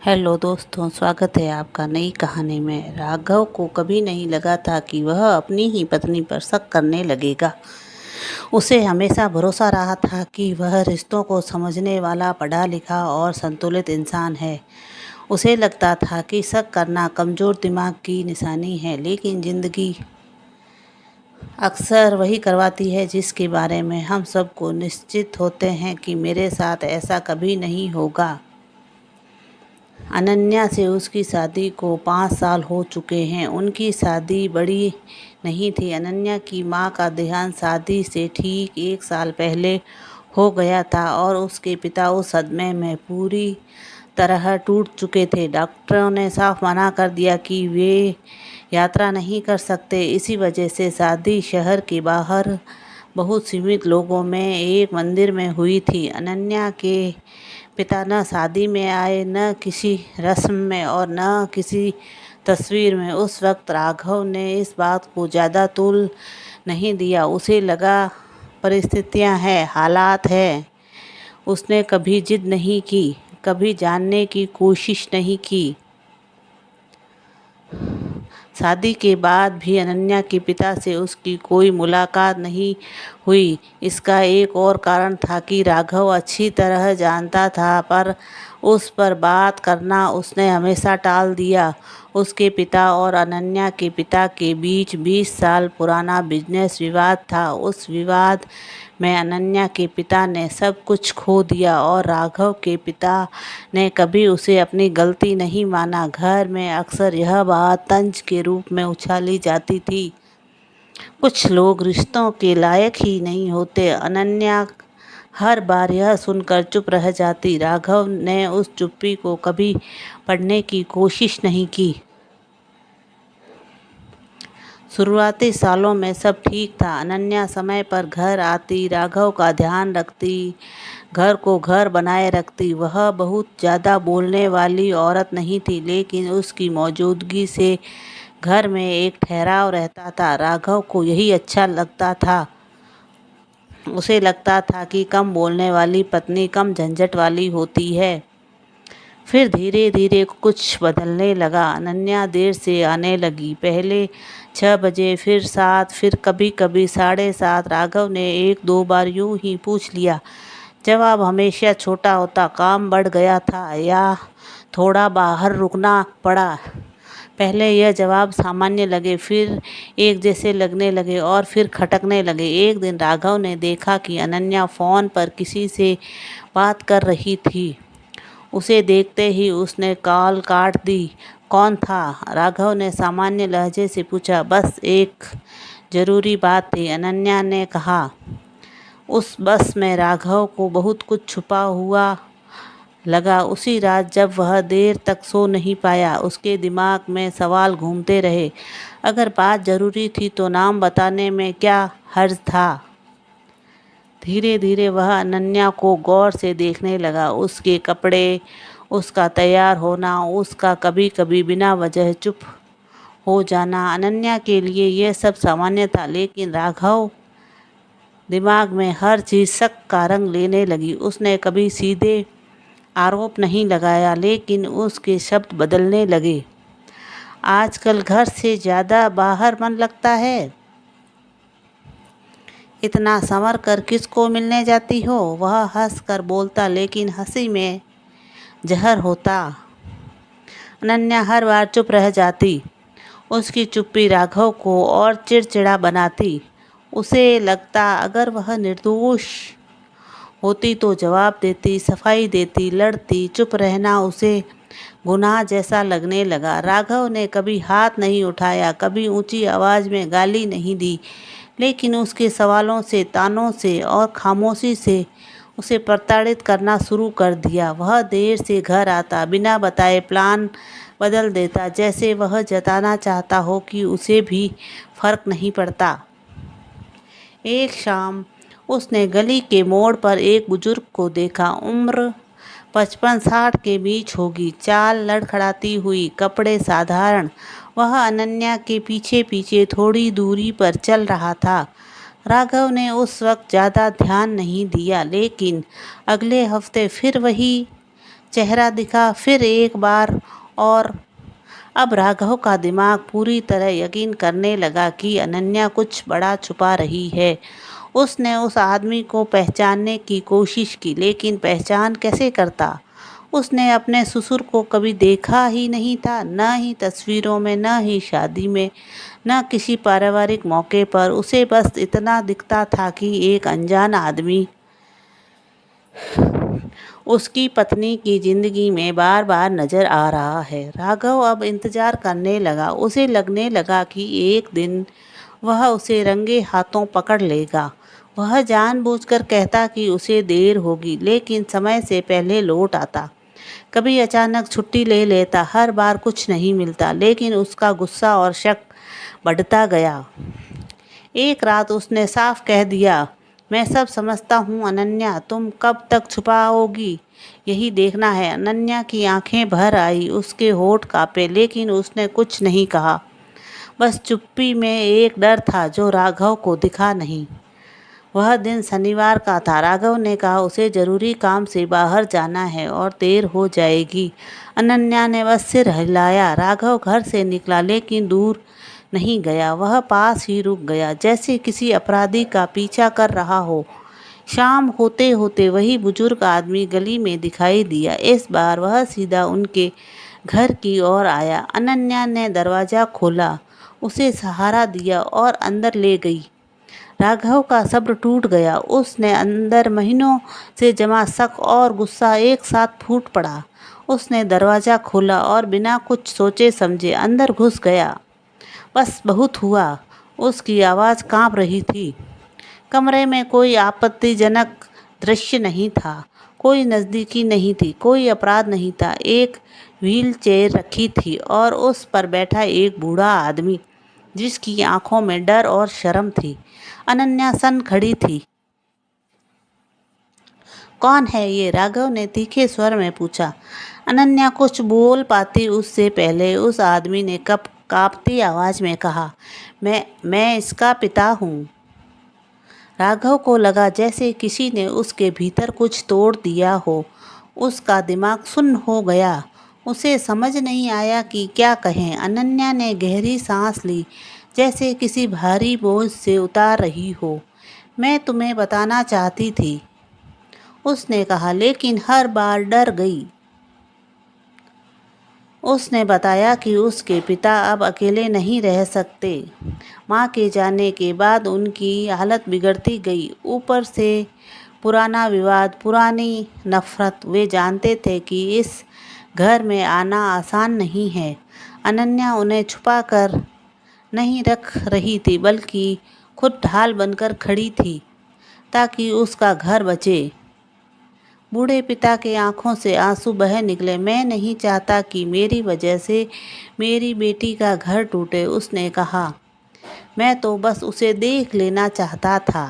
Hello दोस्तों, स्वागत है आपका नई कहानी में। राघव को कभी नहीं लगा था कि वह अपनी ही पत्नी पर शक करने लगेगा। उसे हमेशा भरोसा रहा था कि वह रिश्तों को समझने वाला पढ़ा लिखा और संतुलित इंसान है। उसे लगता था कि शक करना कमज़ोर दिमाग की निशानी है, लेकिन ज़िंदगी अक्सर वही करवाती है जिसके बारे में हम सबको निश्चित होते हैं कि मेरे साथ ऐसा कभी नहीं होगा। अनन्या से उसकी शादी को 5 साल हो चुके हैं। उनकी शादी बड़ी नहीं थी। अनन्या की माँ का देहांत शादी से ठीक 1 साल पहले हो गया था और उसके पिता उस सदमे में पूरी तरह टूट चुके थे। डॉक्टरों ने साफ मना कर दिया कि वे यात्रा नहीं कर सकते। इसी वजह से शादी शहर के बाहर बहुत सीमित लोगों में एक मंदिर में हुई थी। अनन्या के पिता न शादी में आए, न किसी रस्म में और न किसी तस्वीर में। उस वक्त राघव ने इस बात को ज़्यादा तूल नहीं दिया। उसे लगा परिस्थितियां हैं, हालात हैं। उसने कभी जिद नहीं की, कभी जानने की कोशिश नहीं की। शादी के बाद भी अनन्या के पिता से उसकी कोई मुलाकात नहीं हुई। इसका एक और कारण था कि राघव अच्छी तरह जानता था, पर उस पर बात करना उसने हमेशा टाल दिया। उसके पिता और अनन्या के पिता के बीच 20 साल पुराना बिजनेस विवाद था। उस विवाद में अनन्या के पिता ने सब कुछ खो दिया और राघव के पिता ने कभी उसे अपनी गलती नहीं माना। घर में अक्सर यह बात तंज के रूप में उछाली जाती थी, कुछ लोग रिश्तों के लायक ही नहीं होते। अनन्या हर बार यह सुनकर चुप रह जाती। राघव ने उस चुप्पी को कभी पढ़ने की कोशिश नहीं की। शुरुआती सालों में सब ठीक था। अनन्या समय पर घर आती, राघव का ध्यान रखती, घर को घर बनाए रखती। वह बहुत ज़्यादा बोलने वाली औरत नहीं थी, लेकिन उसकी मौजूदगी से घर में एक ठहराव रहता था। राघव को यही अच्छा लगता था। उसे लगता था कि कम बोलने वाली पत्नी कम झंझट वाली होती है। फिर धीरे धीरे कुछ बदलने लगा। अनन्या देर से आने लगी, पहले 6 बजे, फिर 7, फिर कभी कभी 7:30। राघव ने 1-2 बार यूं ही पूछ लिया। जवाब हमेशा छोटा होता, काम बढ़ गया था या थोड़ा बाहर रुकना पड़ा। पहले यह जवाब सामान्य लगे, फिर एक जैसे लगने लगे और फिर खटकने लगे। एक दिन राघव ने देखा कि अनन्या फ़ोन पर किसी से बात कर रही थी। उसे देखते ही उसने कॉल काट दी। कौन था? राघव ने सामान्य लहजे से पूछा। बस एक ज़रूरी बात थी, अनन्या ने कहा। उस बस में राघव को बहुत कुछ छुपा हुआ लगा। उसी रात जब वह देर तक सो नहीं पाया, उसके दिमाग में सवाल घूमते रहे। अगर बात ज़रूरी थी तो नाम बताने में क्या हर्ज था? धीरे धीरे वह अनन्या को गौर से देखने लगा। उसके कपड़े, उसका तैयार होना, उसका कभी कभी बिना वजह चुप हो जाना। अनन्या के लिए यह सब सामान्य था, लेकिन राघव दिमाग में हर चीज़ शक का रंग लेने लगी। उसने कभी सीधे आरोप नहीं लगाया, लेकिन उसके शब्द बदलने लगे। आजकल घर से ज़्यादा बाहर मन लगता है। इतना संवर कर किसको मिलने जाती हो? वह हंस कर बोलता, लेकिन हंसी में जहर होता। अनन्या हर बार चुप रह जाती। उसकी चुप्पी राघव को और चिड़चिड़ा बनाती। उसे लगता अगर वह निर्दोष होती तो जवाब देती, सफाई देती, लड़ती। चुप रहना उसे गुनाह जैसा लगने लगा। राघव ने कभी हाथ नहीं उठाया, कभी ऊंची आवाज़ में गाली नहीं दी, लेकिन उसके सवालों से, तानों से और खामोशी से उसे प्रताड़ित करना शुरू कर दिया। वह देर से घर आता, बिना बताए प्लान बदल देता, जैसे वह जताना चाहता हो कि उसे भी फर्क नहीं पड़ता। एक शाम उसने गली के मोड़ पर एक बुजुर्ग को देखा। उम्र 55-60 के बीच होगी, चाल लड़खड़ाती हुई, कपड़े साधारण। वह अनन्या के पीछे पीछे थोड़ी दूरी पर चल रहा था। राघव ने उस वक्त ज़्यादा ध्यान नहीं दिया, लेकिन अगले हफ्ते फिर वही चेहरा दिखा, फिर एक बार और। अब राघव का दिमाग पूरी तरह यकीन करने लगा कि अनन्या कुछ बड़ा छुपा रही है। उसने उस आदमी को पहचानने की कोशिश की, लेकिन पहचान कैसे करता? उसने अपने ससुर को कभी देखा ही नहीं था, न ही तस्वीरों में, न ही शादी में, न किसी पारिवारिक मौके पर। उसे बस इतना दिखता था कि एक अनजान आदमी उसकी पत्नी की जिंदगी में बार बार नजर आ रहा है। राघव अब इंतजार करने लगा। उसे लगने लगा कि एक दिन वह उसे रंगे हाथों पकड़ लेगा। वह जानबूझकर कहता कि उसे देर होगी, लेकिन समय से पहले लौट आता। कभी अचानक छुट्टी ले लेता। हर बार कुछ नहीं मिलता, लेकिन उसका गुस्सा और शक बढ़ता गया। एक रात उसने साफ कह दिया, मैं सब समझता हूँ अनन्या, तुम कब तक छुपाओगी, यही देखना है। अनन्या की आंखें भर आई, उसके होठ कांपे, लेकिन उसने कुछ नहीं कहा। बस चुप्पी में एक डर था जो राघव को दिखा नहीं। वह दिन शनिवार का था। राघव ने कहा उसे जरूरी काम से बाहर जाना है और देर हो जाएगी। अनन्या ने बस सिर हिलाया। राघव घर से निकला, लेकिन दूर नहीं गया। वह पास ही रुक गया, जैसे किसी अपराधी का पीछा कर रहा हो। शाम होते होते वही बुजुर्ग आदमी गली में दिखाई दिया। इस बार वह सीधा उनके घर की ओर आया। अनन्या ने दरवाज़ा खोला, उसे सहारा दिया और अंदर ले गई। राघव का सब्र टूट गया। उसने अंदर महीनों से जमा शक और गुस्सा एक साथ फूट पड़ा। उसने दरवाज़ा खोला और बिना कुछ सोचे समझे अंदर घुस गया। बस बहुत हुआ। उसकी आवाज़ कांप रही थी। कमरे में कोई आपत्तिजनक दृश्य नहीं था। कोई नज़दीकी नहीं थी, कोई अपराध नहीं था। एक व्हील चेयर रखी थी और उस पर बैठा एक बूढ़ा आदमी, जिसकी आंखों में डर और शर्म थी। अनन्या सन खड़ी थी। कौन है ये? राघव ने तीखे स्वर में पूछा। अनन्या कुछ बोल पाती उससे पहले उस आदमी ने कांपती आवाज में कहा, मैं इसका पिता हूँ। राघव को लगा जैसे किसी ने उसके भीतर कुछ तोड़ दिया हो। उसका दिमाग सुन्न हो गया। उसे समझ नहीं आया कि क्या कहें। अनन्या ने गहरी सांस ली, जैसे किसी भारी बोझ से उतार रही हो। मैं तुम्हें बताना चाहती थी, उसने कहा, लेकिन हर बार डर गई। उसने बताया कि उसके पिता अब अकेले नहीं रह सकते। माँ के जाने के बाद उनकी हालत बिगड़ती गई। ऊपर से पुराना विवाद, पुरानी नफरत। वे जानते थे कि इस घर में आना आसान नहीं है। अनन्या उन्हें छुपा कर नहीं रख रही थी, बल्कि खुद ढाल बनकर खड़ी थी ताकि उसका घर बचे। बूढ़े पिता के आंखों से आंसू बह निकले। मैं नहीं चाहता कि मेरी वजह से मेरी बेटी का घर टूटे, उसने कहा। मैं तो बस उसे देख लेना चाहता था।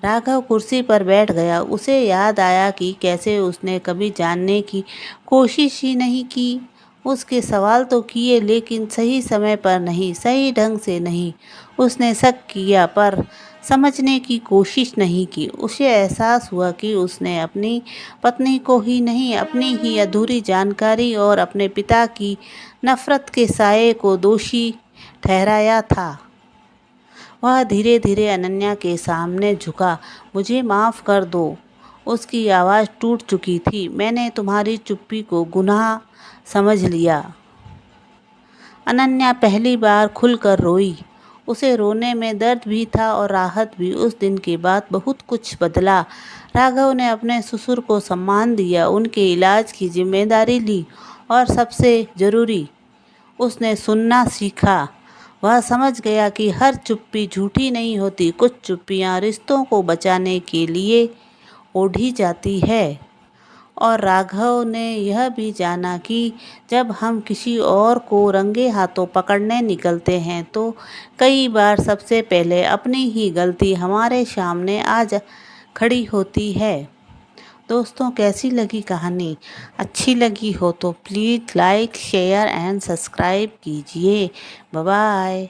राघव कुर्सी पर बैठ गया। उसे याद आया कि कैसे उसने कभी जानने की कोशिश ही नहीं की। उसके सवाल तो किए, लेकिन सही समय पर नहीं, सही ढंग से नहीं। उसने शक किया, पर समझने की कोशिश नहीं की। उसे एहसास हुआ कि उसने अपनी पत्नी को ही नहीं, अपनी ही अधूरी जानकारी और अपने पिता की नफरत के साये को दोषी ठहराया था। वह धीरे धीरे अनन्या के सामने झुका। मुझे माफ़ कर दो, उसकी आवाज़ टूट चुकी थी। मैंने तुम्हारी चुप्पी को गुनाह समझ लिया। अनन्या पहली बार खुलकर रोई। उसे रोने में दर्द भी था और राहत भी। उस दिन के बाद बहुत कुछ बदला। राघव ने अपने ससुर को सम्मान दिया, उनके इलाज की जिम्मेदारी ली और सबसे ज़रूरी, उसने सुनना सीखा। वह समझ गया कि हर चुप्पी झूठी नहीं होती। कुछ चुप्पियाँ रिश्तों को बचाने के लिए ओढ़ी जाती है। और राघव ने यह भी जाना कि जब हम किसी और को रंगे हाथों पकड़ने निकलते हैं तो कई बार सबसे पहले अपनी ही गलती हमारे सामने खड़ी होती है। दोस्तों, कैसी लगी कहानी? अच्छी लगी हो तो please like, share and subscribe कीजिए। Bye bye.